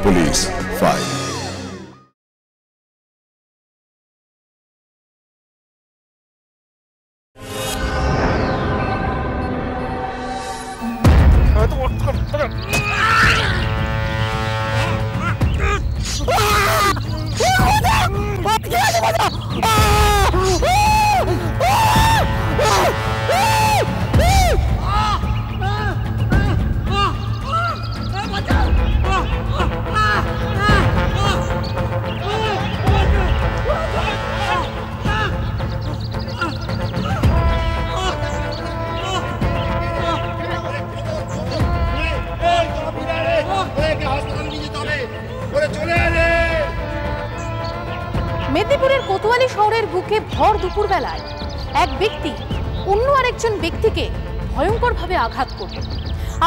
Police file. মেদিনীপুরের কোতোয়ালি শহরের বুকে ভর দুপুর বেলায় এক ব্যক্তি অন্য আরেকজন ব্যক্তিকে ভয়ঙ্করভাবে আঘাত করল।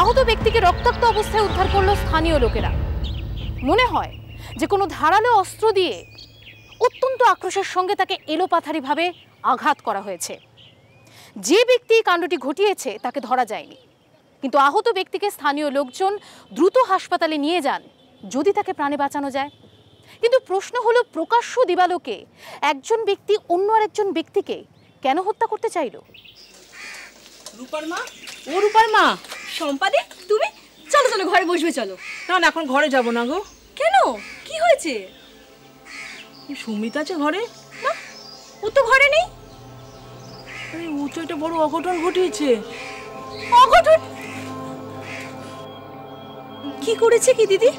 আহত ব্যক্তিকে রক্তাক্ত অবস্থায় উদ্ধার করল স্থানীয় লোকেরা। মনে হয় যে কোনো ধারালো অস্ত্র দিয়ে অত্যন্ত আক্রোশের সঙ্গে তাকে এলোপাথারিভাবে আঘাত করা হয়েছে। যে ব্যক্তি কাণ্ডটি ঘটিয়েছে তাকে ধরা যায়নি, কিন্তু আহত ব্যক্তিকে স্থানীয় লোকজন দ্রুত হাসপাতালে নিয়ে যান যদি তাকে প্রাণে বাঁচানো যায়। কিন্তু প্রশ্ন হলো, প্রকাশ্য দিবালোকে একজন ব্যক্তি অন্য আরেকজন ব্যক্তিকে কেন হত্যা করতে চাইল? রূপার মা, ও রূপার মা, সম্পাদি তুমি চলো চলো ঘরে বসবে, চলো। না না, এখন ঘরে যাব না গো। কেন, কি হয়েছে? সুমিত আছে ঘরে? না, ও তো ঘরে নেই। আরে ও তো একটা বড় অঘটন ঘটিয়েছে। অঘটন? কি করেছে কি দিদি?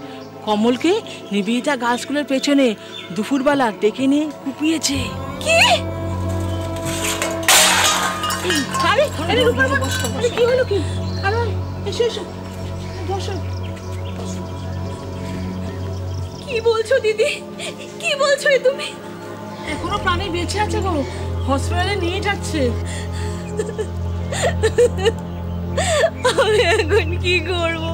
কমলকে নিবেদিতা গাছগুলোর পেছনে দুপুরবেলা ডেকে নিয়ে কুপিয়েছে। কি? কি হলো কি? এসো এসো, বসো। কি বলছো দিদি, কি বলছো তুমি? এখনো প্রাণে বেঁচে আছে গো, হসপিটালে নিয়ে যাচ্ছে। আমি এখন কি করবো?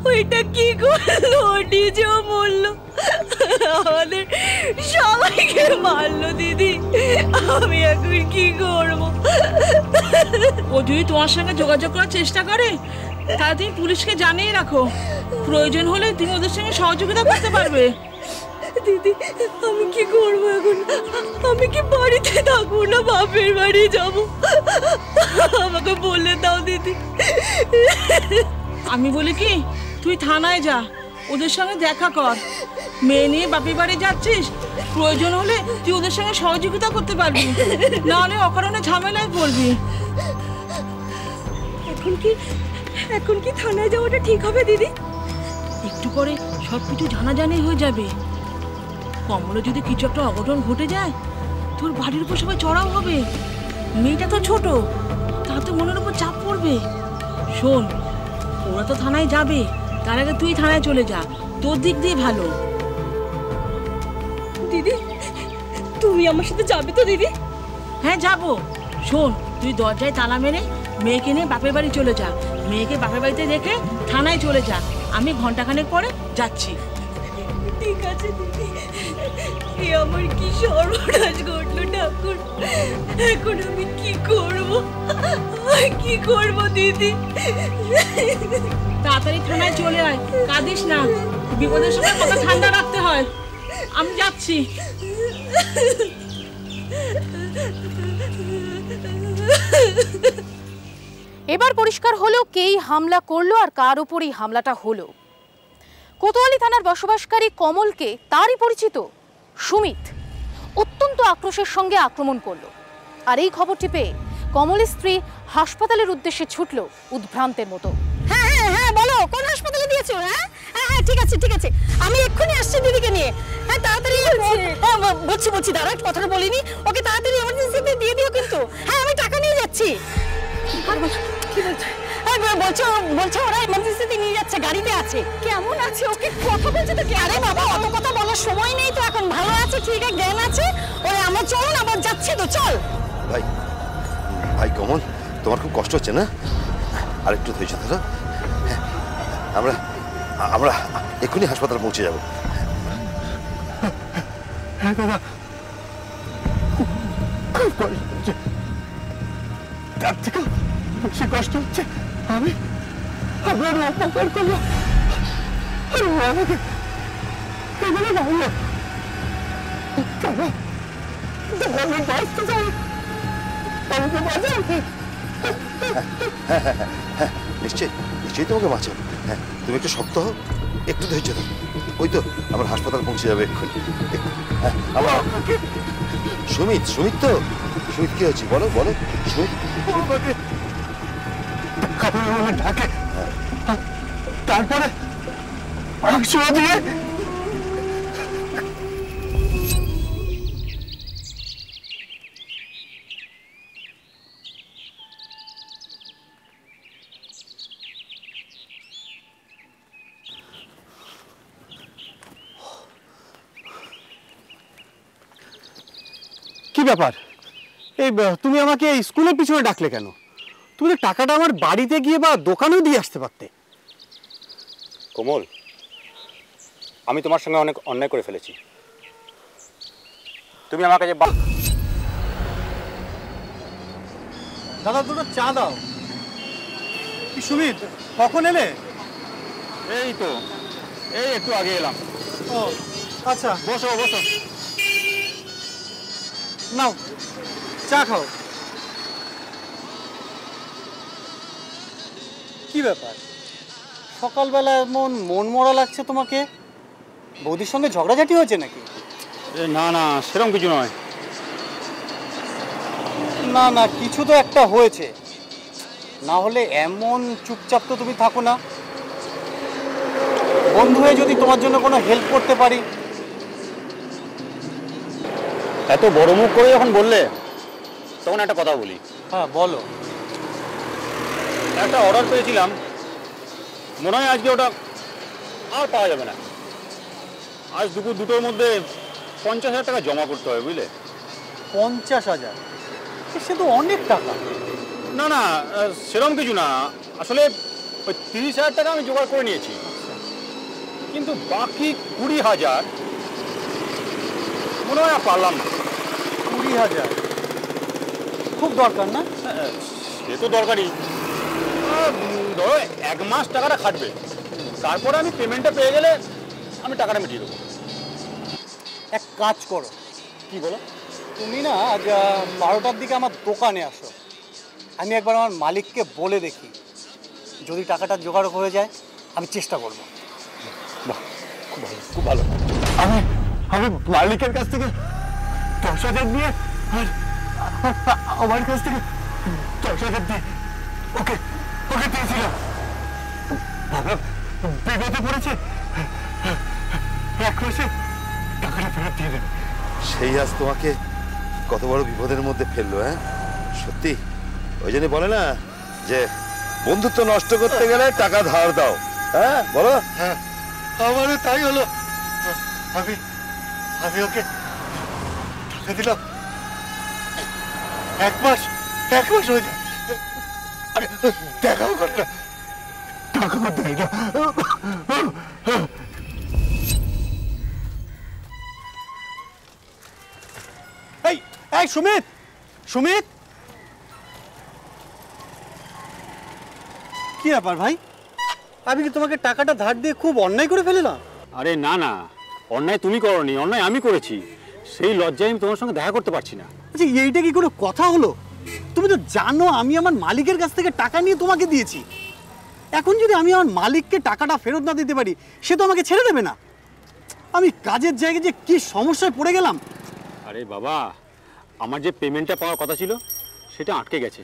ওইটা কি করলো? নিজেও মরলো, আমাদের সবাইকে মারলো দিদি। আমি এখন কি করবো? ও যদি তোমার সঙ্গে যোগাযোগ করার চেষ্টা করে তাহলে তুমি পুলিশকে জানিয়ে রাখো, প্রয়োজন হলে তুমি ওদের সঙ্গে সহযোগিতা করতে পারবে। দিদি আমি কি করবো এখন? আমি কি বাড়িতে থাকবো না বাপের বাড়ি যাব? আমাকে বলে দাও দিদি। আমি বলি কি, তুই থানায় যা, ওদের সঙ্গে দেখা কর। মেয়ে নিয়ে বাপের বাড়ি যাচ্ছিস, প্রয়োজন হলে তুই ওদের সঙ্গে সহযোগিতা করতে পারবি, নাহলে অকারণে ঝামেলায় পড়বি। এখন কি থানায় যাওয়াটা ঠিক হবে দিদি? একটু পরে সব কিছু জানাজানি হয়ে যাবে। কমলে যদি কিছু একটা অঘটন ঘটে যায়, তোর বাড়ির উপর সবাই চড়াও হবে। মেয়েটা তো ছোট, তাতে মনের উপর চাপ পড়বে। শোন, ওরা তো থানায় যাবে, তার আগে তুই থানায় চলে যা, তোর দিক দিয়ে ভালো। দিদি তুমি আমার সাথে যাবে তো দিদি? হ্যাঁ যাবো। শোন, তুই দরজায় তালা মেরে মেয়েকে নিয়ে বাপের বাড়ি চলে যা, মেয়েকে বাপের বাড়িতে রেখে থানায় চলে যা। আমি ঘন্টাখানেক পরে যাচ্ছি। ঠিক আছে দিদি। এ আমার কি সর্বনাশ ঘটলো ঠাকুর, এখন আমি কি করবো? কি করবো দিদি? তাড়াতাড়ি থানায় চলে আয়, কাঁদিস না, বিপদের সময় কথা ঠান্ডা রাখতে হয়। আমি যাচ্ছি। এবার পরিষ্কার হলো কেই হামলা করলো আর কার উপরই হামলাটা হলো। কোতোয়ালি থানার বসবাসকারী কমলকে তারই পরিচিত সুমিত অত্যন্ত আক্রোশের সঙ্গে আক্রমণ করলো। আর এই খবরটি পেয়ে কমলের স্ত্রী হাসপাতালের উদ্দেশ্যে ছুটল উদ্ভ্রান্তের মতো। হ্যাঁ হ্যাঁ হ্যাঁ, বলো কোন হাসপাতালে দিয়েছো? হ্যাঁ হ্যাঁ ঠিক আছে ঠিক আছে, আমি এক্ষুনি আসছি দিদিকে নিয়ে। হ্যাঁ তাড়াতাড়ি বলছি দাঁড়া, কথাটা বলিনি। ওকে তাড়াতাড়ি এমার্জেন্সিতে দিয়ে দিও কিন্তু। হ্যাঁ আমি টাকা নিয়ে যাচ্ছি। কি বলছো? বলছে ওরা এমার্জেন্সিতে নিয়ে যাচ্ছে, গাড়িতে আছে। কেমন আছে? ওকে কথা বলছে তো। আরে বাবা অত কথা বলার সময় নেই তো এখন। ভালো আছে, ঠিক আছে, জ্ঞান আছে। ওরে আমরা চল, আবার যাচ্ছি তো, চল। ভাই ভাই কমল, তোমার খুব কষ্ট হচ্ছে না? আরেকটু ধৈর্য ধরো, আমরা আমরা এক্ষুনি হাসপাতালে পৌঁছে যাবো। হ্যাঁ দাদা, তার থেকে বেশি কষ্ট হচ্ছে। আমি আপনার অপকার করলাম আর ও আমাকে নিশ্চয়ই নিশ্চয়ই তোমাকে বাঁচাবো। হ্যাঁ, তুমি একটু শক্ত হও, একটু ধৈর্য ধরো। ওই তো আমার হাসপাতাল পৌঁছে যাবে এক্ষুনি। হ্যাঁ, আমার সুমিত, সুমিত তো সুমিত কি হয়েছে বলো বলো সুমিত। ঢাকে, তারপরে দিয়ে কি ব্যাপার? এই তুমি আমাকে এই স্কুলের পিছনে ডাকলে কেন? তুমি তো টাকাটা আমার বাড়িতে গিয়ে বা দোকানেও দিয়ে আসতে পারতে। কোমল, আমি তোমার সঙ্গে অনেক অন্যায় করে ফেলেছি। তুমি আমার কাছে দাদা দুটো চা দাও। কি সুমিত, কখন এলে? এই তো এই একটু আগে এলাম। ও আচ্ছা, বসো বসো, নাও চা খাও। কি ব্যাপার, সকালবেলা এমন মন মরা লাগছে তোমাকে? বৌদির সঙ্গে ঝগড়াঝাটি হয়েছে নাকি? না না, সেরকম কিছু নয়। না না, কিছু তো একটা হয়েছে, না হলে এমন চুপচাপ তো তুমি থাকো না। বন্ধু হয়ে যদি তোমার জন্য কোনো হেল্প করতে পারি। এত বড় মুখ করে যখন বললে, তখন একটা কথা বলি। হ্যাঁ বলো। একটা অর্ডার পেয়েছিলাম, মনে হয় আজকে ওটা আর পাওয়া যাবে না। আজ দুপুর দুটোর মধ্যে 50,000 টাকা জমা করতে হবে, বুঝলে? 50,000? সে তো অনেক টাকা। না না, সেরকম কিছু না। আসলে ওই 30,000 টাকা আমি জোগাড় করে নিয়েছি, কিন্তু বাকি 20,000 মনে হয় আর পারলাম না। 20,000 খুব দরকার না? সে তো দরকারই। ধরো 1 মাস টাকাটা খাটবে, তারপরে আমি পেমেন্টটা পেয়ে গেলে আমি টাকাটা মিটিয়ে দেবো। এক কাজ করো। কি বলো? তুমি না আজ 12টার দিকে আমার দোকানে আসো, আমি একবার আমার মালিককে বলে দেখি, যদি টাকাটা জোগাড় হয়ে যায় আমি চেষ্টা করব। বাহ, খুব ভালো, খুব ভালো। আমি মালিকের কাছ থেকে 10,000 নিয়ে আর আমার কাছ থেকে 10,000 দিয়ে ওকে দিয়েছিলাম। বিপদে পড়েছে, 1 মাসে টাকাটা ফেরত দিয়ে দেবে। সেই আজ তোমাকে কত বড় বিপদের মধ্যে ফেললো। হ্যাঁ সত্যি, ওই জন্য বলে না যে বন্ধুত্ব নষ্ট করতে গেলে টাকা ধার দাও। হ্যাঁ বলো। হ্যাঁ, আমারও তাই হলো। আমি ওকে টাকা দিলাম, 1 মাস হয়ে যায়, দেখাও করতে টাকা দেয় না। এই সুমিত, সুমিত, কি ব্যাপার ভাই? আমি কি তোমাকে টাকাটা ধার দিয়ে খুব অন্যায় করে ফেললাম? আরে না না, অন্যায় তুমি করোনি, অন্যায় আমি করেছি। সেই লজ্জায় আমি তোমার সঙ্গে দেখা করতে পারছি না। আচ্ছা, এইটা কি কোনো কথা হলো? তুমি তো জানো আমি আমার মালিকের কাছ থেকে টাকা নিয়ে তোমাকে দিয়েছি। এখন যদি আমি আমার মালিককে টাকাটা ফেরত না দিতে পারি, সে তো আমাকে ছেড়ে দেবে না। আমি কাজের জায়গায় যে কি সমস্যায় পড়ে গেলাম। আরে বাবা, আমার যে পেমেন্টটা পাওয়ার কথা ছিল সেটা আটকে গেছে,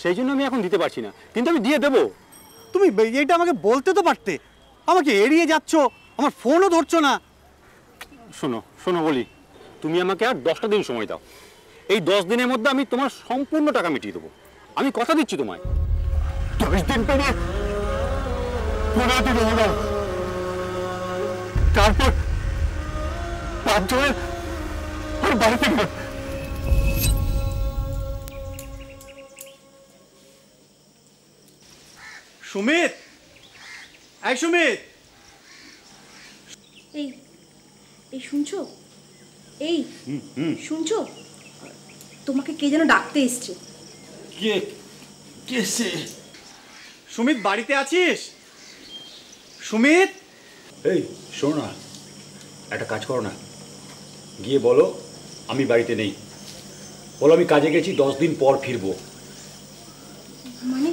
সেই জন্য আমি এখন দিতে পারছি না, কিন্তু আমি দিয়ে দেবো। তুমি এইটা আমাকে বলতে তো পারতে, আমাকে এড়িয়ে যাচ্ছ, আমার ফোনও ধরছো না। শোনো শোনো বলি, তুমি আমাকে আর 10টা দিন সময় দাও। এই 10 দিনের মধ্যে আমি তোমার সম্পূর্ণ টাকা মিটিয়ে দেবো, আমি কথা দিচ্ছি তোমায়। 10 দিন পেরিয়ে 15 দিন হয়ে গেল, তারপর 5 জনের বাড়িতে গেল। সুমিত, এই সুমিত, এই শুনছো? এই শুনছো? তোমাকে কে যেন ডাকতে এসছে। কে সে? সুমিত, বাড়িতে আছিস? সুমিত, এই শোনো না, একটা কাজ করো না, গিয়ে বলো আমি বাড়িতে নেই, বলো আমি কাজে গেছি, 10 দিন পর ফিরবো। মানে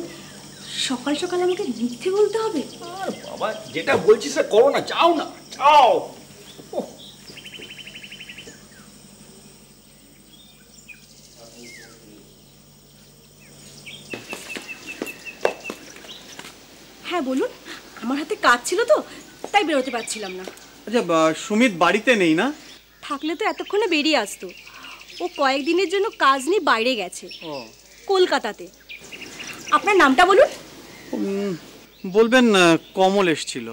সকাল সকাল আমাকে মিথ্যে বলতে হবে? আর বাবা, যেটা বলছি স্যার করো না, যাও না, যাও। হ্যাঁ বলুন, আমার হাতে কাজ ছিল তো তাই বেরোতে পারছিলাম না। আচ্ছা, সুমিত বাড়িতে নেই না? থাকলে তো এতক্ষণে বেরিয়ে আসতো। ও কয়েকদিনের জন্য কাজ নিয়ে বাইরে গেছে, কলকাতাতে। আপনার নামটা বলুন। বলবেন কমল এসছিল।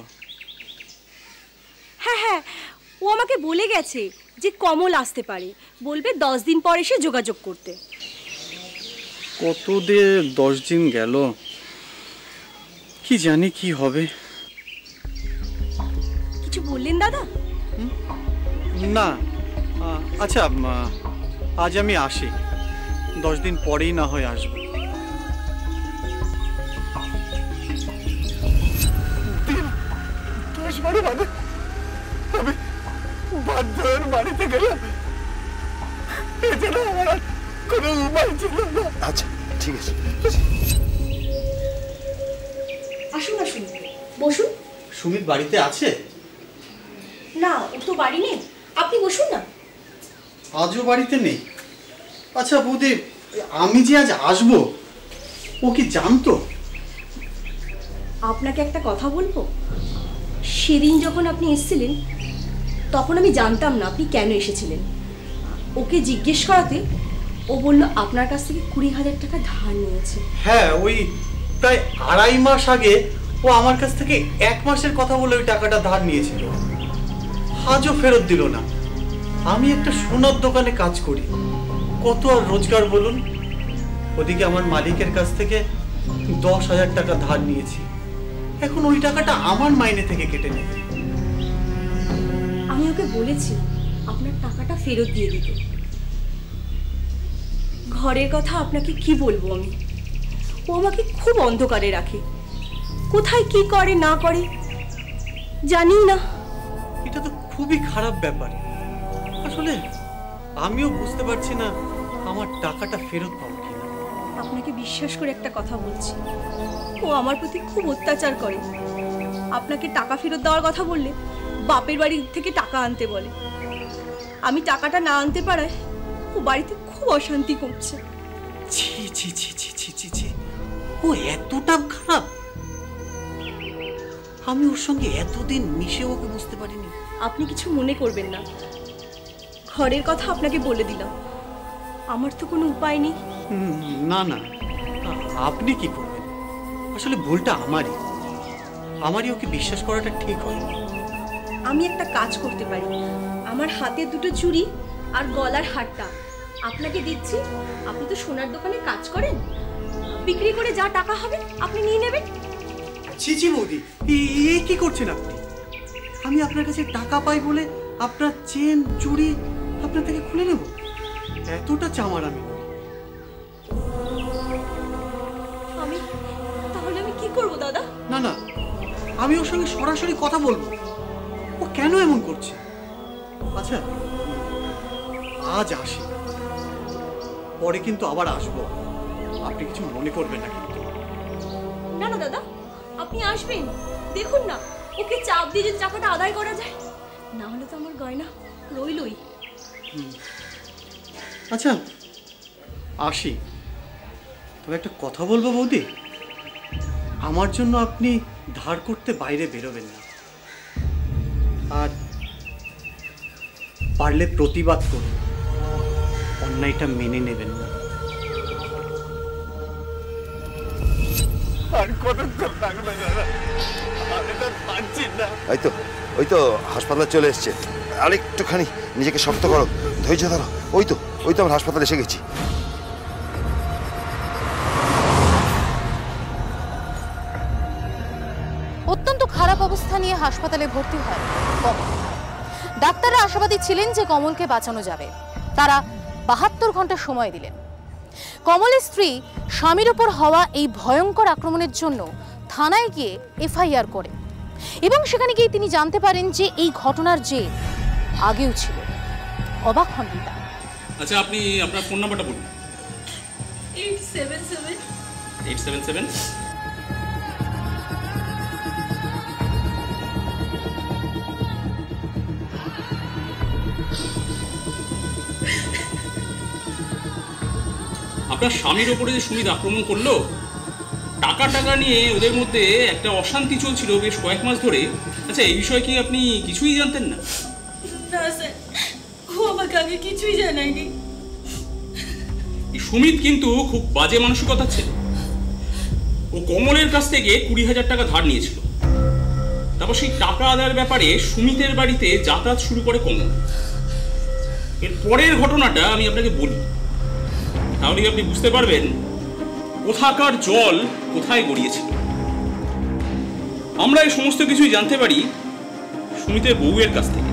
হ্যাঁ হ্যাঁ, ও আমাকে বলে গেছে যে কমল আসতে পারে, বলবে 10 দিন পর এসে যোগাযোগ করতে। কত দিয়ে 10 দিন গেল, কি জানি কি হবে। কিছু বললেন দাদা? না, আচ্ছা আজ আমি আসি, 10 দিন পরেই না হয় আসবো। বাড়িতে গেলাম, কোনো উপায় ছিল না। আচ্ছা ঠিক আছে, আসুন আসুন, বসুন। সুমিত বাড়িতে আছে? না, ও তো বাড়ি নেই, আপনি বসুন না। আজও বাড়িতে নেই? আচ্ছা বৌদি, আমি যে আজ আসবো ও কি জানতো? আপনাকে একটা কথা বলবো, সেদিন যখন আপনি এসেছিলেন তখন আমি জানতাম না আপনি কেন এসেছিলেন। ওকে জিজ্ঞেস করাতে ও বলল আপনার কাছ থেকে 20,000 টাকা ধার নিয়েছে। হ্যাঁ, ওই প্রায় 2.5 মাস আগে ও আমার কাছ থেকে 1 মাসের কথা বলে ওই টাকাটা ধার নিয়েছিল, আজও ফেরত দিল না। আমি একটা সোনার দোকানে কাজ করি, কত আর রোজগার বলুন। ওদিকে আমার মালিকের কাছ থেকে 10,000 টাকা ধার নিয়েছি, এখন ওই টাকাটা আমার মাইনে থেকে কেটে নেবে। আমি ওকে বলেছি আপনার টাকাটা ফেরত দিয়ে দিতে। ঘরের কথা আপনাকে কি বলবো আমি, ও আমাকে খুব অন্ধকারে রাখে, কোথায় কি করে না করে জানি না। এটা তো খুবই খারাপ ব্যাপার। আসলে আমিও বুঝতে পারছি না আমার টাকাটা ফেরত পাবো কিনা। আপনাকে বিশ্বাস করে একটা কথা বলছি, ও আমার প্রতি খুব অত্যাচার করে। আপনাকে টাকা ফেরত দেওয়ার কথা বললে বাপের বাড়ি থেকে টাকা আনতে বলে। আমি টাকাটা না আনতে পারায় ও বাড়িতে খুব অশান্তি করছে। ছি ছি ছি ছি ছি ছি ছি, ও এতটা খারাপ? আমি ওর সঙ্গে এতদিন মিশে ওকে বুঝতে পারিনি। আপনি কিছু মনে করবেন না, ঘরের কথা আপনাকে বলে দিলাম, আমার তো কোনো উপায় নেই। না না, আপনি কি করবেন? আসলে ভুলটা আমারই ওকে বিশ্বাস করাটা ঠিক হয়নি। আমি একটা কাজ করতে পারি, আমার হাতের 2টো চুড়ি আর গলার হারটা আপনাকে দিচ্ছি। আপনি তো সোনার দোকানে কাজ করেন, বিক্রি করে যা টাকা হবে আপনি নিয়ে নেবেন। ছি ছি বৌদি, এই কি করছেন আপনি? আমি আপনার কাছে টাকা পাই বলে আপনার চেন চুড়ি আপনার থেকে খুলে নেব? এতটা চামার আমি নই। তাহলে আমি কি করব দাদা? না না, আমি ওর সঙ্গে সরাসরি কথা বলবো, ও কেন এমন করছে। আচ্ছা আজ আসি, পরে কিন্তু আবার আসবো, আপনি কিছু মনে করবেন না কিন্তু। না না দাদা, আপনি আসবেন, দেখুন না ওকে চাপ দিয়ে যদি টাকাটা আদায় করা যায়, না হলে তো আমার গয়না রইলই। আচ্ছা আসি, তবে একটা কথা বলবো বৌদি, আমার জন্য আপনি ধার করতে বাইরে বেরোবেন না, আর পারলে প্রতিবাদ করুন, অন্যায়টা মেনে নেবেন না। আর কতক্ষণ থাকবে দাদা, আমি তো পারছি না। ওই তো হাসপাতালে চলে এসছে, আরেকটুখানি নিজেকে শক্ত করো, ধৈর্য ধরো। ওই তো আমরা হাসপাতালে এসে গেছি। অত্যন্ত খারাপ অবস্থা নিয়ে হাসপাতালে ভর্তি হয় কমল। ডাক্তাররা আশাবাদী ছিলেন যে কমলকে বাঁচানো যাবে, তারা 72 ঘন্টা সময় দিলেন। কমলের স্ত্রী স্বামীর উপর হওয়া এই ভয়ঙ্কর আক্রমণের জন্য থানায় গিয়ে এফআইআর করে এবং সেখানে গিয়ে তিনি জানতে পারেন যে এই ঘটনার জের আগেও ছিল। অবাক হন রীতা। আচ্ছা, আপনি আপনার ফোন নাম্বারটা বলুন। 877 আপনার স্বামীর ওপরে যে সুমিত আক্রমণ করলো, টাকা নিয়ে ওদের মধ্যে একটা অশান্তি চলছিল বেশ কয়েক মাস ধরে। আচ্ছা, এই বিষয়ে কি আপনি কিছুই জানতেন না? না স্যার, ও আমাকে আগে কিছুই জানায়নি। এই সুমিত কিন্তু খুব বাজে মানসিকতার ছেলে। ও কমলের কাছ থেকে 20,000 টাকা ধার নিয়েছিল। তারপর সেই টাকা আদায়ের ব্যাপারে সুমিতের বাড়িতে যাতায়াত শুরু করে কমল। এর পরের ঘটনাটা আমি আপনাকে বলি, তাহলে আপনি বুঝতে পারবেন কোথাকার জল কোথায় গড়িয়েছিল। আমরা এই সমস্ত কিছুই জানতে পারি সুমিতের বউয়ের কাছ থেকে।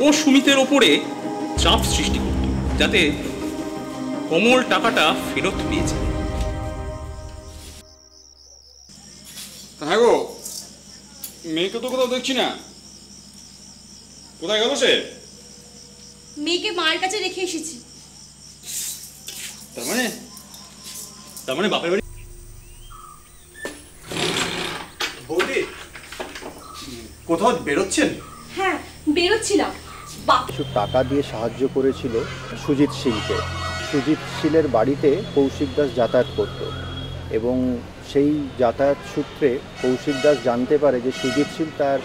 ও সুমিতের ওপরে চাপ সৃষ্টি করত যাতে কমল টাকাটা ফেরত পেয়েছে। হ্যাঁ গো, মেয়েকে তো কোথাও দেখছি না, কোথায় গেল সে? মেয়েকে মায়ের কাছে রেখে এসেছি। তার মানে বাপের বাড়ি? বৌদি, কোথাও বেরোচ্ছেন? হ্যাঁ, বেরোচ্ছিলাম। কিছু টাকা দিয়ে সাহায্য করেছিল সুজিত শীলকে। সুজিত শীলের বাড়িতে কৌশিক দাস যাতায়াত করত এবং সেই যাতায়াত সূত্রে কৌশিক দাস জানতে পারে যে সুজিত শীল তার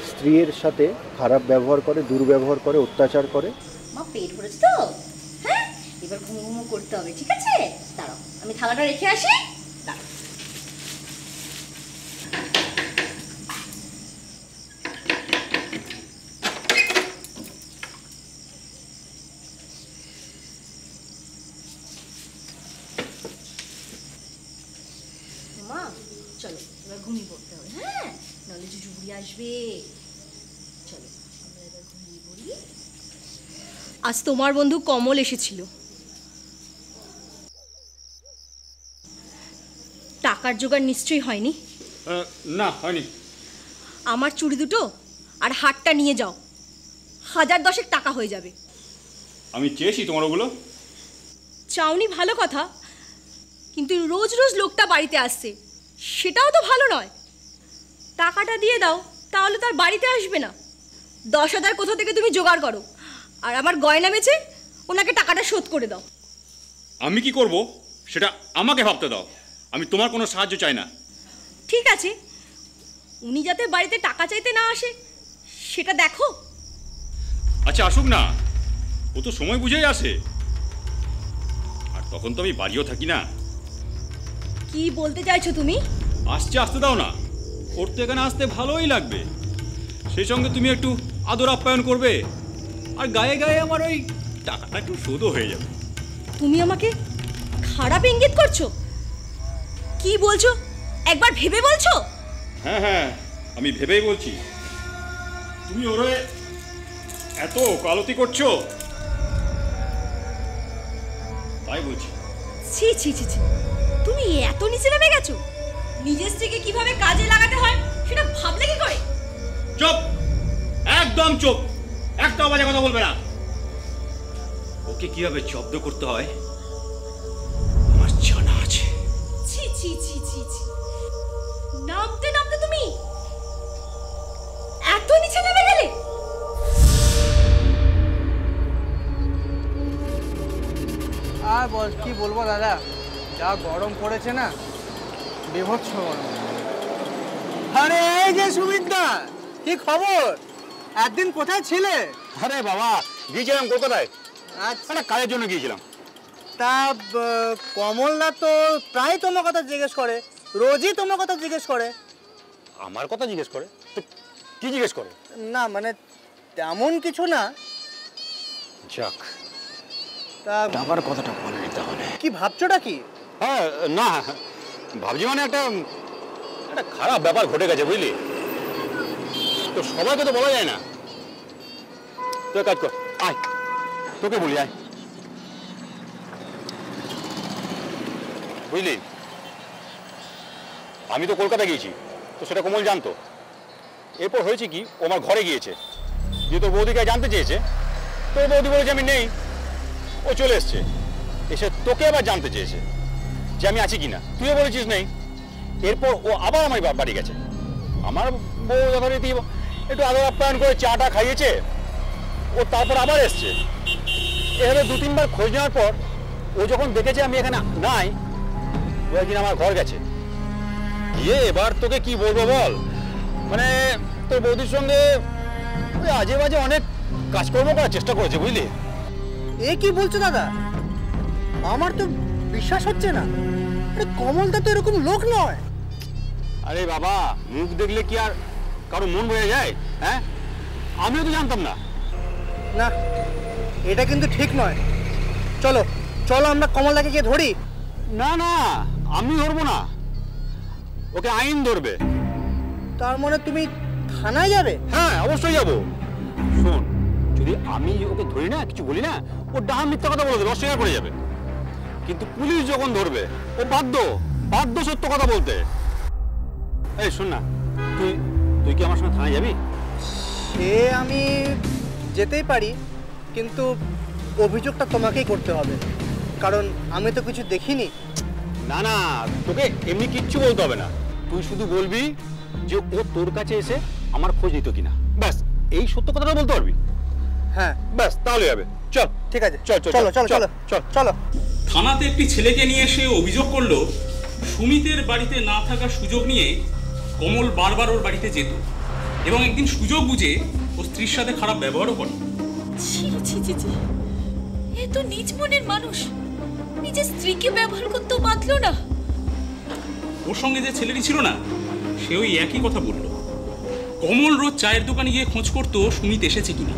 স্ত্রীর সাথে খারাপ ব্যবহার করে, দুর্ব্যবহার করে, অত্যাচার করে। মা পেট ভরেছে তো? হ্যাঁ, এবার ঘুমো করতে হবে, ঠিক আছে? দাঁড়াও, আমি থালাটা রেখে আসি। দাঁড়াও। মা চলো, এবার ঘুমিয়ে পড়তে হবে। হ্যাঁ, নাহলে যে জুবুরি আসবে। চলো আমরা এবার ঘুমিয়ে পড়ি। আজ তোমার বন্ধু কমল এসেছিল। টাকার জোগাড় নিশ্চয়ই হয়নি। না, হয়নি। আমার চুড়ি দুটো আর হারটা নিয়ে যাও, 1010 টাকা হয়ে যাবে। আমি চেয়েছি তোমার ওগুলো। চাওনি ভালো কথা, কিন্তু রোজ রোজ লোকটা বাড়িতে আসছে, সেটাও তো ভালো নয়। টাকাটা দিয়ে দাও, তাহলে তার বাড়িতে আসবে না। 10,000 কোথা থেকে তুমি জোগাড় করো, আর আমার গয়না বেচে ওনাকে টাকাটা শোধ করে দাও। আমি কি করব সেটা আমাকে ভাবতে দাও, আমি তোমার কোনো সাহায্য চাই না। ঠিক আছে, উনি যাতে বাড়িতে টাকা চাইতে না আসে সেটা দেখো। আচ্ছা, আসুক না, ও তো সময় বুঝেই আসে, আর তখন তো আমি বাড়িও থাকি না। কি বলতে চাইছো তুমি? আসতে দাও না, ওর তো এখানে আসতে ভালোই লাগবে। সেই সঙ্গে তুমি একটু আদর আপ্যায়ন করবে, আর গায়ে গায়ে আমার ওই টাকাটা একটু শোধও হয়ে যাবে। তুমি আমাকে খারাপ ইঙ্গিত করছো? কি বলছো একবার ভেবে বলছো? হ্যাঁ, আমি ভেবেই বলছি। তুমি ওরে এত কালতি করছো, তাই বলছি। ছি ছি ছি ছি, তুমি এত নিচে নেমে গেছো? নিজের স্ত্রীকে কিভাবে কাজে লাগাতে হয় সেটা ভাবলে কি করে? চুপ, একদম চুপ, একটাও বাজে কথা বলবে না। ওকে কিভাবে জব্দ করতে হয় আমার জানা আছে। ছি ছি ছি ছি ছি, নামতে নামতে তুমি এত নিচে নেমে গেলে? আর বল, কি বলবো দাদা, যা গরম পড়েছে না, বিভৎস গরম। আরে এই যে সুমিত দা, কি খবর? একদিন কোথায় ছিলে? আরে বাবা, গিয়েছিলাম কলকাতায়, আচ্ছা, একটা কাজের জন্য গিয়েছিলাম। তা কমলদা তো প্রায় তোমার কথা জিজ্ঞেস করে, রোজই তোমার কথা জিজ্ঞেস করে। আমার কথা জিজ্ঞেস করে? তো কি জিজ্ঞেস করে? না মানে তেমন কিছু না। যাক, তা টাকার কথাটা বলেনি তাহলে। কি ভাবছোটা কি? হ্যাঁ, না ভাবছি মানে একটা খারাপ ব্যাপার ঘটে গেছে, বুঝলি তো, সবাইকে তো বলা যায় না। তুই কাজ কর, আয় তোকে বলি, আয়। বুঝলি, আমি তো কলকাতা গিয়েছি, তো সেটা কোমল জানতো। এরপর হয়েছে কি, ও আমার ঘরে গিয়েছে, যে তোর বৌদিকে জানতে চেয়েছে, তোর বৌদি বলেছে আমি নেই, ও চলে এসছে, এসে তোকে আবার জানতে চেয়েছে যে আমি আছি কিনা, তুইও বলেছিস নেই। এরপর ও আবার আমার বাড়ি গেছে, আমার বউ যথারীতি একটু আদর আপ্যায়ন করে চাটা খাইয়েছে, ও তারপর আবার এসছে। এভাবে 2-3 বার খোঁজ নেওয়ার পর ও যখন দেখেছে আমি এখানে নাই, ও একদিন আমার ঘর গেছে গিয়ে, এবার তোকে কি বলবো বল, মানে তোর বৌদির সঙ্গে ওই আজে বাজে অনেক কাজকর্ম করার চেষ্টা করেছে, বুঝলি? এ কি বলছো দাদা? আমার তো বিশ্বাস হচ্ছে না। আরে কমলদা তো এরকম লোক নয়। আরে বাবা, মুখ দেখলে কি আর কারো মন বোঝা যায়? হ্যাঁ, আমিও তো জানতাম না। না, এটা কিন্তু ঠিক নয়। চলো চলো আমরা কমলদাকে গিয়ে ধরি। না না, আমি ধরবো না, ওকে আইন ধরবে। তার মানে তুমি থানায় যাবে? হ্যাঁ, অবশ্যই যাবো। শোন, যদি আমি ওকে ধরি না, কিছু বলি না, ও ডাহা মিথ্যা কথা বলে দেবে, অস্বীকার করে যাবে। কিন্তু পুলিশ যখন ধরবে ও বাধ্য সত্য কথা বলতে। এই শোন না, তুই কি আমার সঙ্গে থানায় যাবি? সে আমি যেতেই পারি, কিন্তু অভিযোগটা তোমাকেই করতে হবে, কারণ আমি তো কিছু দেখিনি। না না, তোকে এমনি কিচ্ছু বলতে হবে না, তুই শুধু বলবি যে ও তোর কাছে এসে আমার খোঁজ নিত কিনা, ব্যাস এই সত্য কথাটা বলতে পারবি। হ্যাঁ ব্যাস, তাহলে হবে। চল, ঠিক আছে, চলো চলো চলো চলো চলো। থানাতে একটি ছেলেকে নিয়ে এসে অভিযোগ করলো সুমিতের বাড়িতে না থাকার সুযোগ নিয়ে কমল বারবার ওর বাড়িতে যেত এবং একদিন সুযোগ বুঝে ও স্ত্রীর সাথে খারাপ ব্যবহারও করে। ছি ছি ছি ছি, এ তো নিজ মনের মানুষ, নিজের স্ত্রীকে ব্যবহার করতেও বাঁধলো না। ওর সঙ্গে যে ছেলেটি ছিল না, সে ওই একই কথা বলল। কমল রোজ চায়ের দোকানে গিয়ে খোঁজ করতো সুমিত এসেছে কিনা,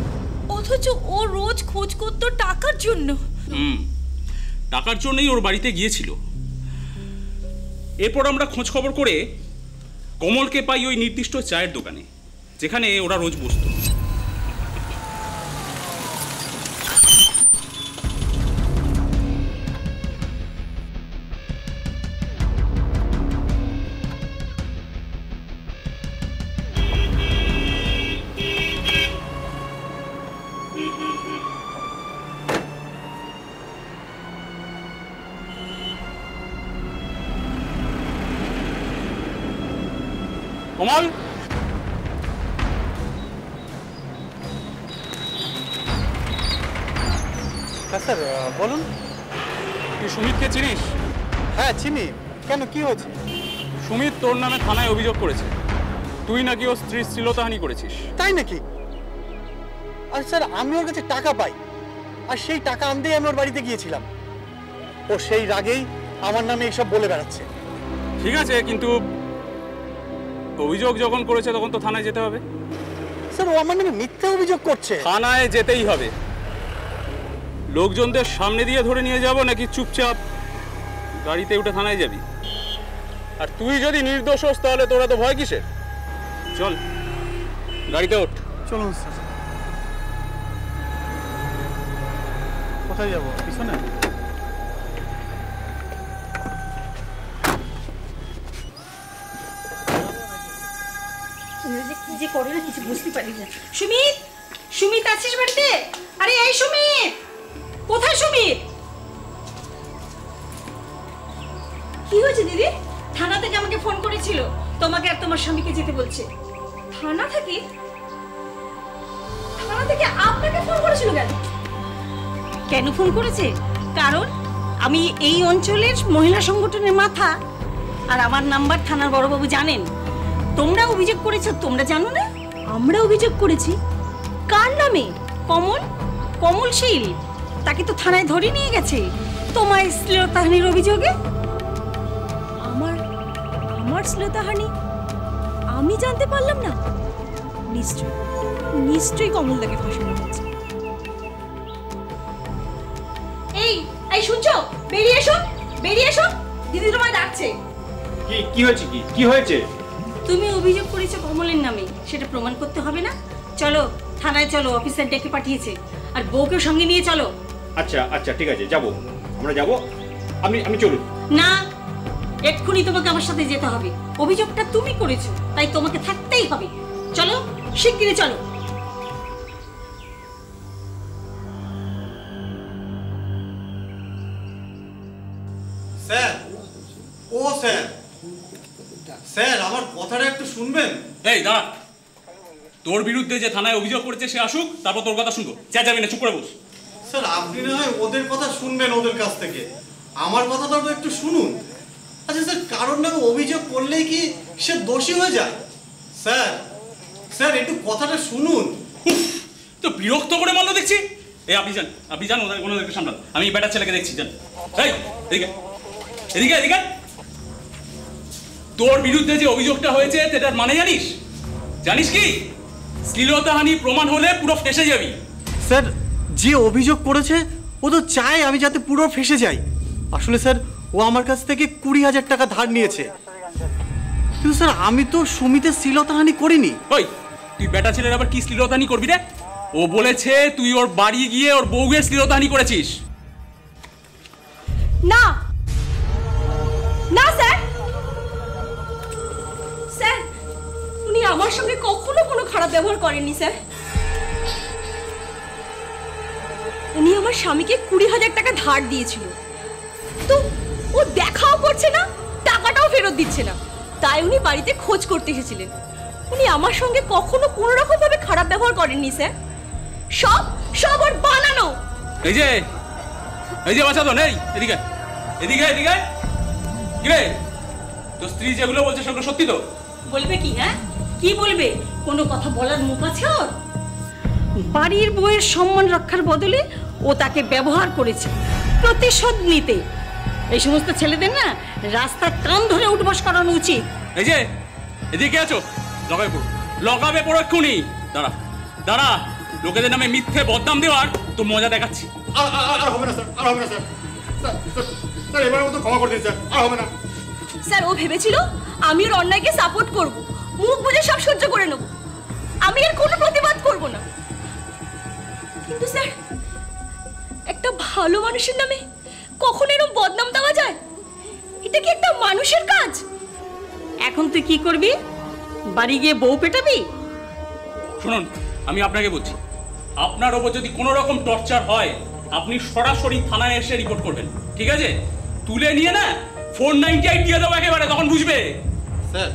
অথচ ও রোজ খোঁজ করতো টাকার জন্য। টাকার জন্যই ওর বাড়িতে গিয়েছিল। এরপর আমরা খোঁজ খবর করে কমলকে পাই ওই নির্দিষ্ট চায়ের দোকানে, যেখানে ওরা রোজ বসতো। কমল, হ্যাঁ স্যার বলুন। তুই সুমিতকে চিনিস? হ্যাঁ চিনি। কেন, কি হয়েছে? সুমিত তোর নামে থানায় অভিযোগ করেছে তুই নাকি ওর স্ত্রীর শ্লীলতাহানি করেছিস। তাই নাকি? আর স্যার, আমি ওর কাছে টাকা পাই, আর সেই টাকা আনতেই আমি ওর বাড়িতে গিয়েছিলাম। ও সেই রাগেই আমার নামে এইসব বলে বেড়াচ্ছে। ঠিক আছে, কিন্তু অভিযোগ যখন করেছে তখন তো থানায় যেতে হবে। স্যার, ও আমার নামে মিথ্যা অভিযোগ করছে। থানায় যেতেই হবে। লোকজনদের সামনে দিয়ে ধরে নিয়ে যাব নাকি চুপচাপ গাড়িতে উঠে থানায় যাবি? আর তুই যদি নির্দোষ হোস তাহলে তোরা তো ভয় কিসের? চল গাড়িতে ওঠ। চলুন স্যার। কোথায় যাবো? পিছনে? কি যে করে না কিছু বুঝতে পারি না। সুমিত, সুমিত আছিস বাড়িতে? আরে এই সুমিত, কোথায় সুমিত? কি হয়েছে দিদি? থানা থেকে আমাকে ফোন করেছিল, তোমাকে আর তোমার স্বামীকে যেতে বলছে। থানা থেকে? থানা থেকে আপনাকে ফোন করেছিল কেন? কেন ফোন করেছে? কারণ আমি এই অঞ্চলের মহিলা সংগঠনের মাথা, আর আমার নাম্বার থানার বড়বাবু জানেন। তোমরা অভিযোগ করেছো, তোমরা জানো না? আমরা অভিযোগ করেছি। কার নামে? কমল, কমলশীল। তাকে তো থানায় ধরে নিয়ে গেছে তোমায় শ্লীলতাহানির অভিযোগে। আমার শ্লীলতাহানি আমি জানতে পারলাম না? নিশ্চয়ই কমলদাকে ফাঁসানো হয়েছে। এই শুনছো? বেরিয়ে এসো, বেরিয়ে এসো, দিদি তোমায় ডাকছে। কি হয়েছে? কি হয়েছে? তুমি অভিযোগ করেছো কমলের নামে, সেটা প্রমাণ করতে হবে না? চলো থানায় চলো, অফিসার ডেকে পাঠিয়েছে, আর বউকে সঙ্গে নিয়ে চলো। আচ্ছা আচ্ছা, ঠিক আছে, যাবো, আমরা যাবো। আমি চলুন। না, এক্ষুনি তোমাকে আমার সাথে যেতে হবে। অভিযোগটা তুমি করেছো, তাই তোমাকে থাকতেই হবে। চলো, শিগগিরই চলো। শুনবেন? এই দাঁড়া, তোর বিরুদ্ধে যে থানায় অভিযোগ করেছে সে আসুক, তারপর তোর কথা শুনবো। চেঁচাবি না, চুপ করে বস। স্যার আপনি না হয় ওদের কথা শুনবেন ওদের কাছ থেকে, আমার কথাটা তো একটু শুনুন। আচ্ছা স্যার, কারোর নামে অভিযোগ করলেই কি সে দোষী হয়ে যায়? স্যার স্যার একটু কথাটা শুনুন। তো বিরক্ত করে মানলো দেখছি। এই আপনি যান ওনাদেরকে সামলান, আমি বেটার ছেলেকে দেখছি। যান। এই এদিকে এদিকে এদিকে। তোর বিরুদ্ধে যে অভিযোগটা হয়েছে সেটার মানে জানিস? জানিস কি? শ্লীলতাহানি প্রমাণ হলে পুরো ফেঁসে যাবি। স্যার যে অভিযোগ করেছে ও তো চায় আমি যাতে পুরো ফেঁসে যাই। আসলে স্যার ও আমার কাছ থেকে 20,000 টাকা ধার নিয়েছে, কিন্তু স্যার আমি তো সুমিতের শ্লীলতাহানি করিনি। ওই তুই বেটা ছেলের আবার কি শ্লীলতাহানি করবি রে? ও বলেছে তুই ওর বাড়ি গিয়ে ওর বউয়ের শ্লীলতাহানি করেছিস। না না স্যার, স্যার উনি আমার সঙ্গে কখনো কোনো খারাপ ব্যবহার করেননি স্যার। উনি আমার স্বামীকে 20,000 টাকা ধার দিয়েছিল, তো ও দেখাও করছে না, টাকাটাও ফেরত দিচ্ছে না, তাই উনি বাড়িতে খোঁজ করতে এসেছিলেন। উনি আমার সঙ্গে কখনো কোনো রকম ভাবে খারাপ ব্যবহার করেননি স্যার, সব ওর বানানো। এই যে বাচ্চা তো নেই, এদিকে এদিকে এদিকে। কি রে, তোর স্ত্রী যেগুলো বলছে সেগুলো সত্যি তো? বলবে কি? হ্যাঁ কি বলবে? কোনো কথা বলার মুখ আছে ওর? বাড়ির বউয়ের সম্মান রক্ষার বদলে ও তাকে ব্যবহার করেছে প্রতিশোধ নিতে। এই সমস্ত ছেলেদের না রাস্তার কান ধরে উঠবস করানো উচিত। এই যে এদিকে আছো, লগাবে পড়ো এক্ষুনি। দাঁড়া দাঁড়া, লোকেদের নামে মিথ্যে বদনাম দেওয়ার তো মজা দেখাচ্ছি। আর হবে না স্যার, আর হবে না স্যার। স্যার এবারের মতো ক্ষমা করে দিন স্যার, আর হবে না। স্যার ও ভেবেছিল আমি ওর অন্যায়কে সাপোর্ট করব, মুখ বুজে সব সহ্য করে নেব, আমি এর কোনো প্রতিবাদ করব না। কিন্তু স্যার একটা ভালো মানুষের নামে কখন এরকম বদনাম দেওয়া যায়? এটা কি একটা মানুষের কাজ? এখন তুই কি করবি? বাড়ি গিয়ে বউ পেটাবি? শুনুন, আমি আপনাকে বলছি, আপনার ওপর যদি কোনো রকম টর্চার হয় আপনি সরাসরি থানায় এসে রিপোর্ট করবেন, ঠিক আছে? তুলে নিয়ে না 498 দিয়ে দেবো একেবারে, তখন বুঝবে। স্যার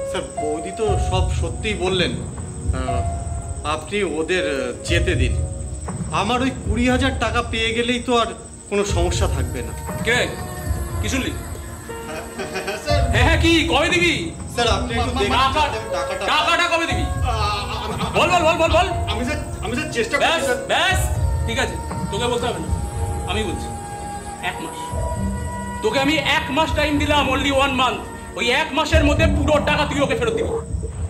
স্যার বৌদি তো সব সত্যিই বললেন, আপনি ওদের যেতে দিন। আমার ওই 20,000 টাকা পেয়ে গেলেই তো আর কোনো সমস্যা থাকবে না। কে কি শুনলি? হ্যাঁ কি কবে দিবি? স্যার আপনি একটু টাকাটা কবে দিবি? বল বল বল বল বল। আমি স্যার চেষ্টা করছি স্যার। ব্যাস ঠিক আছে, তোকে বলতে হবে না, আমি বলছি। 1 মাস তোকে আমি 1 মাস টাইম দিলাম, অনলি 1 মান্থ। ওই 1 মাসের মধ্যে পুরো টাকা তুই ওকে ফেরত দিবি,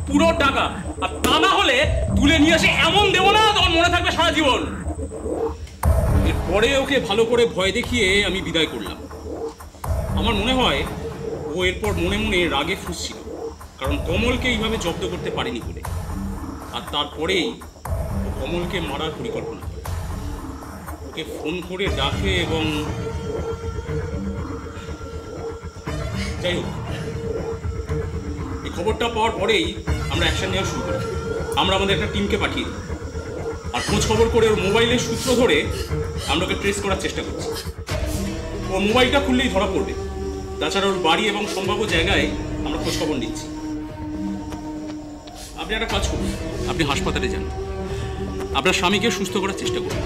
পুরো টাকা। আর তা না হলে তুলে নিয়ে এসে এমন দেবো না তখন মনে থাকবে সারা জীবন। এরপরে ওকে ভালো করে ভয় দেখিয়ে আমি বিদায় করলাম। আমার মনে হয় ও এরপর মনে মনে রাগে ফুঁসছিল, কারণ কমলকে এইভাবে জব্দ করতে পারেনি বলে। আর তারপরেই ও কমলকে মারার পরিকল্পনা করে, ওকে ফোন করে ডাকে এবং যাই হোক, এই খবরটা পাওয়ার পরেই আমরা অ্যাকশন নেওয়া শুরু করি। আমরা আমাদের একটা টিমকে পাঠিয়ে দিই, আর খোঁজ খবর করে ওর মোবাইলের সূত্র ধরে আমরা ওকে ট্রেস করার চেষ্টা করছি। ওর মোবাইলটা খুললেই ধরা পড়বে। তাছাড়া ওর বাড়ি এবং সম্ভাব্য জায়গায় আমরা খোঁজ খবর নিচ্ছি। আপনি একটা কাজ করুন, আপনি হাসপাতালে যান, আপনার স্বামীকে সুস্থ করার চেষ্টা করুন।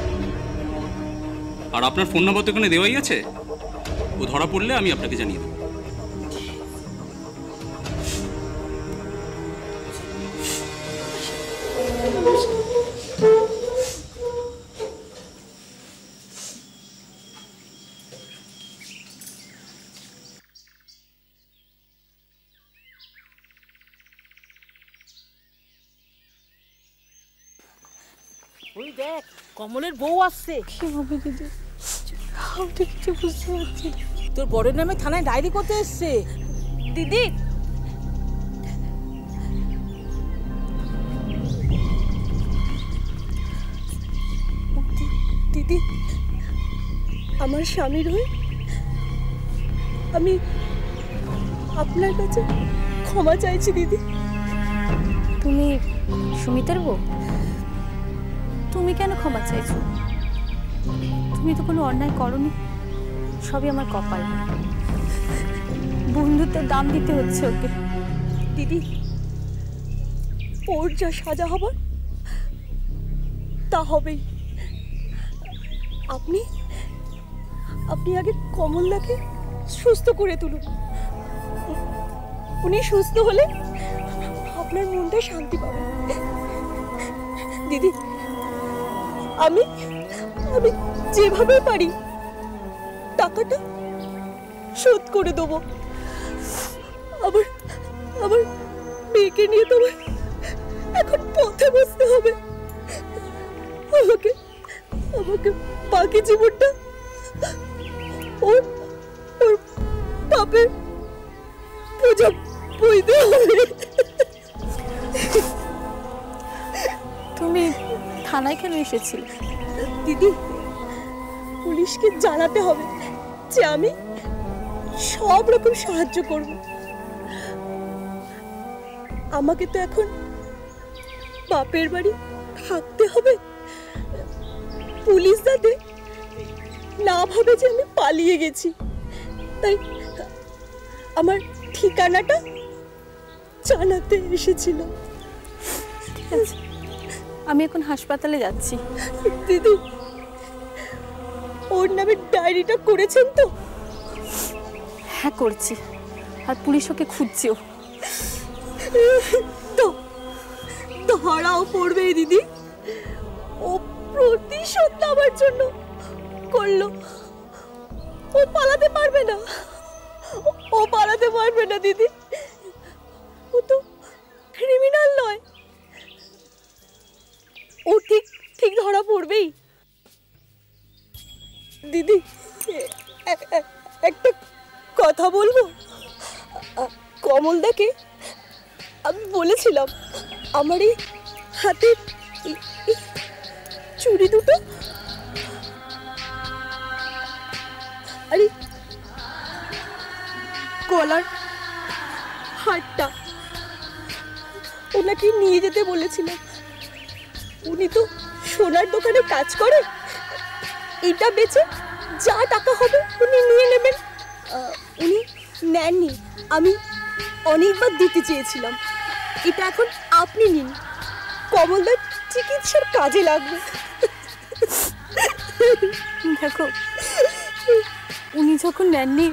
আর আপনার ফোন নাম্বার তো এখানে দেওয়াই আছে, ও ধরা পড়লে আমি আপনাকে জানিয়ে দেবো। ওই দেখ কমলের বউ আসছে। কি হবে দিদি? আমি তো কিছু বুঝতে পারছি না। তোর বরের নামে থানায় ডায়েরি করতে এসছে। দিদি দিদি আমার স্বামীর হয়ে আমি আপনার কাছে ক্ষমা চাইছি দিদি। তুমি সুমিতের বউ? তুমি কেন ক্ষমা চাইছো? তুমি তো কোনো অন্যায় করনি, সবই আমার কপাল। বন্ধুত্বের দাম দিতে হচ্ছে ওকে। দিদি ওর যা সাজা হবার তা হবেই। আপনি আপনি আগে কমলদাকে সুস্থ করে তুলুন। উনি সুস্থ হলে আপনার মনটা শান্তি পাবে। দিদি, আমি আমি যেভাবে পারি টাকাটা শোধ করে দেবো। আবার আবার মেয়েকে নিয়ে তোমার এখন পথে বসতে হবে। আমাকে আমাকে বাকি জীবনটা ওর ওর বাপের পূজা বইতে হবে। তুমি থানায় কেন এসেছিলে? দিদি, পুলিশকে জানাতে হবে যে আমি সব রকম সাহায্য করব। আমাকে তো এখন বাপের বাড়ি থাকতে হবে। পুলিশ যাতে না ভাবে যে আমি পালিয়ে গেছি, তাই আমার ঠিকানাটা জানাতে এসেছিল। ঠিক আছে, আমি এখন হাসপাতালে যাচ্ছি। দিদি, ওর নামে ডায়েরিটা করেছেন তো? হ্যাঁ করছি, আর পুলিশ ওকে খুঁজছেও। তো ধরাও পড়বে দিদি। ও প্রতিশোধ নেওয়ার জন্য করলো। ও পালাতে পারবে না, ও পালাতে পারবে না দিদি। ও তো ক্রিমিনাল নয়। ও ঠিক ঠিক ধরা পড়বেই। দিদি, একটা কথা বলবো? কমলদাকে আমি বলেছিলাম আমার এই হাতের চুড়ি দুটো আরে গলার হারটা ওনাকে নিয়ে যেতে বলেছিলাম। উনি তো সোনার দোকানে কাজ করে। এটা বেচে যা টাকা হবে উনি নিয়ে নেবেন। উনি নেননি, আমি অনেকবার দিতে চেয়েছিলাম। এটা এখন আপনি নিন, কমলদার চিকিৎসার কাজে লাগবে। দেখো, উনি যখন নেননি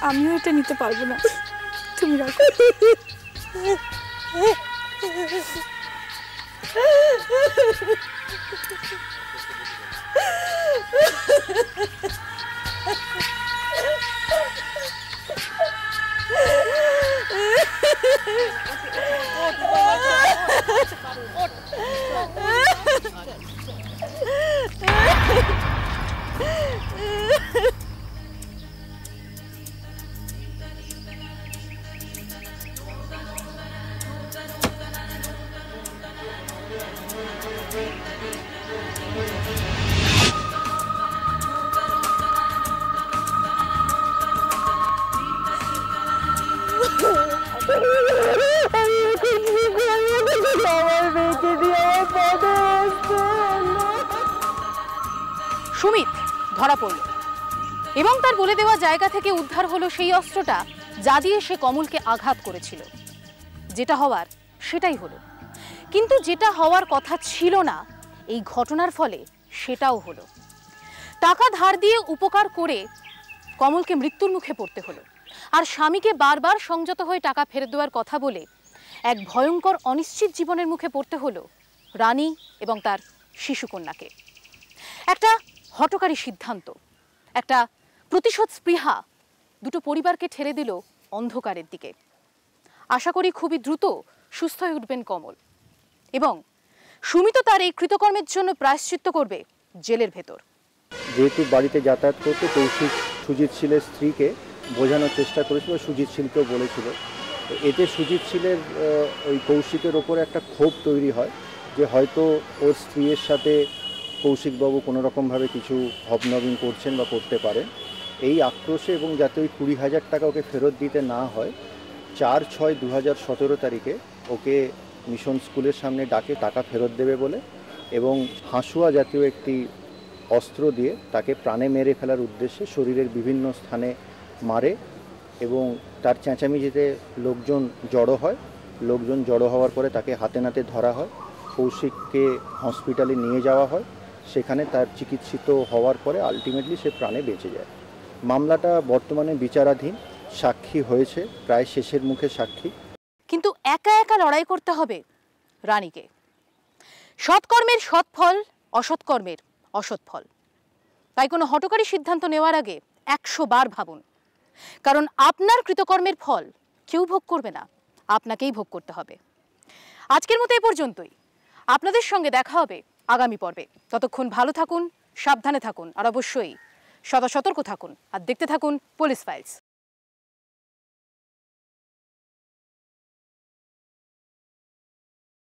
আমিও এটা নিতে পারবো না, তুমি রাখো। সুমিত ধরা পড়ল এবং তার বলে দেওয়া জায়গা থেকে উদ্ধার হলো সেই অস্ত্রটা যা দিয়ে সে কমলকে আঘাত করেছিল। যেটা হওয়ার সেটাই হলো, কিন্তু যেটা হওয়ার কথা ছিল না এই ঘটনার ফলে সেটাও হলো। টাকা ধার দিয়ে উপকার করে কমলকে মৃত্যুর মুখে পড়তে হলো, আর স্বামীকে বারবার সংযত হয়ে টাকা ফেরত দেওয়ার কথা বলে এক ভয়ঙ্কর অনিশ্চিত জীবনের মুখে পড়তে হলো রানী এবং তার শিশুকন্যাকে। একটা হঠকারী সিদ্ধান্ত, একটা প্রতিশোধ স্পৃহা দুটো পরিবারকে ঠেলে দিল অন্ধকারের দিকে। আশা করি খুবই দ্রুত সুস্থ হয়ে উঠবেন কমল এবং সুমিত তার এই কৃতকর্মের জন্য প্রায়শ্চিত্ত করবে জেলের ভেতর। যেহেতু বাড়িতে যাতায়াত করতে কৌশিক সুজিত শীলের স্ত্রীকে বোঝানোর চেষ্টা করেছিল, সুজিত শীলকেও বলেছিল। এতে সুজিত শীলের ওই কৌশিকের ওপরে একটা ক্ষোভ তৈরি হয় যে হয়তো ওর স্ত্রীর সাথে কৌশিকবাবু কোনো রকমভাবে কিছু হবনবিন করছেন বা করতে পারেন। এই আক্রোশে এবং যাতে ওই 20,000 টাকা ওকে ফেরত দিতে না হয়, 4/6/2017 তারিখে ওকে মিশন স্কুলের সামনে ডাকে টাকা ফেরত দেবে বলে, এবং হাঁসুয়া জাতীয় একটি অস্ত্র দিয়ে তাকে প্রাণে মেরে ফেলার উদ্দেশ্যে শরীরের বিভিন্ন স্থানে মারে এবং তার চেঁচামেচিতে লোকজন জড়ো হয় লোকজন জড়ো হওয়ার পরে তাকে হাতে নাতে ধরা হয়, কৌশিককে হসপিটালে নিয়ে যাওয়া হয়, সেখানে তার চিকিৎসিত হওয়ার পরে আলটিমেটলি সে প্রাণে বেঁচে যায়। মামলাটা বর্তমানে বিচারাধীন, সাক্ষী হয়েছে, প্রায় শেষের মুখে সাক্ষী। কিন্তু একা একা লড়াই করতে হবে রানীকে। সৎকর্মের সৎফল, অসৎকর্মের অসৎফল। তাই কোনো হঠকারী সিদ্ধান্ত নেওয়ার আগে 100 বার ভাবুন, কারণ আপনার কৃতকর্মের ফল কেউ ভোগ করবে না, আপনাকেই ভোগ করতে হবে। আজকের মতো এ পর্যন্তই। আপনাদের সঙ্গে দেখা হবে আগামী পর্বে। ততক্ষণ ভালো থাকুন, সাবধানে থাকুন, আর অবশ্যই সদা সতর্ক থাকুন, আর দেখতে থাকুন পুলিশ ফাইলস।